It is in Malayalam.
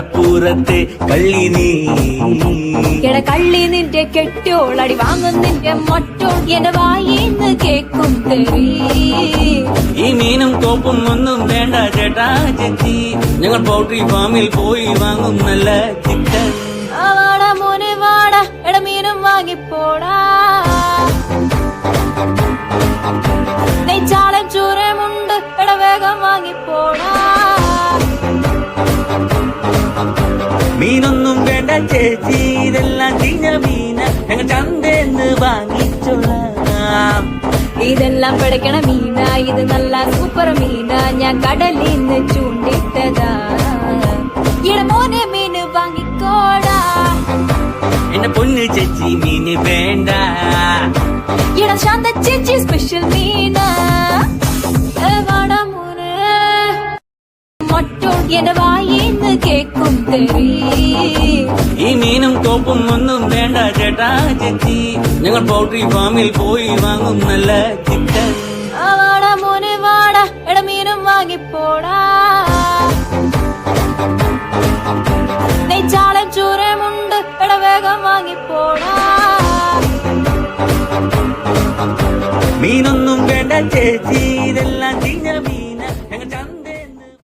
കടപ്പൂരത്തെ കള്ളി നീ എട കള്ളി നിന്റെ കെട്ടോൾ അടി വാങ്ങും നിന്റെ മറ്റോൾ എന്റെ വായിന്ന് കേക്കും തെറി ഈ മീനും കോപ്പും ഒന്നും വേണ്ട ചേട്ടാ ചേച്ചി ഞങ്ങൾ പൗട്രി ഫാമിൽ പോയി വാങ്ങും നല്ല ചിക്കൻ വാടാ മോനെ വാടാ എട മീനും വാങ്ങിപ്പോടാ നെയ്ച്ചാളൻ ചൂരമുണ്ട് എട വേഗം വാങ്ങിപ്പോടാ മീനൊന്നും വേണ്ട ചേച്ചി ഇതെല്ലാം ചീഞ്ഞ മീന ഞങ്ങൾ ചന്തേന്ന് വാങ്ങിച്ചോളാം ഇതെല്ലാം പിടയ്ക്കണ മീന ഇത് നല്ല സൂപ്പർ മീന ഞാൻ കടലിന്ന് ചൂണ്ടിട്ടതാ ഇട മോനെ മീന് വാങ്ങിക്കോടാ എന്റെ പൊന്ന് ചേച്ചി മീന് വേണ്ട ഇട ശാന്ത ചേച്ചി സ്പെഷ്യൽ മീന വാടാ മോനെ മറ്റോ എന്റെ വായിന്ന് കേക്കും തെറി ഈ മീനും കോപ്പും ഒന്നും വേണ്ട ചേട്ടാ ചേച്ചി ഞങ്ങൾ പൗട്രി ഫാമിൽ പോയി വാങ്ങും നല്ല ചിക്കൻ വാടാ മോനെ വാടാ എട മീനും വാങ്ങിപ്പോടാ നെയ്ച്ചാളൻ ചൂരമുണ്ട് എട വേഗം വാങ്ങിപ്പോടാ മീനൊന്നും വേണ്ട ചേച്ചി ഇതെല്ലാം ചീഞ്ഞ മീൻ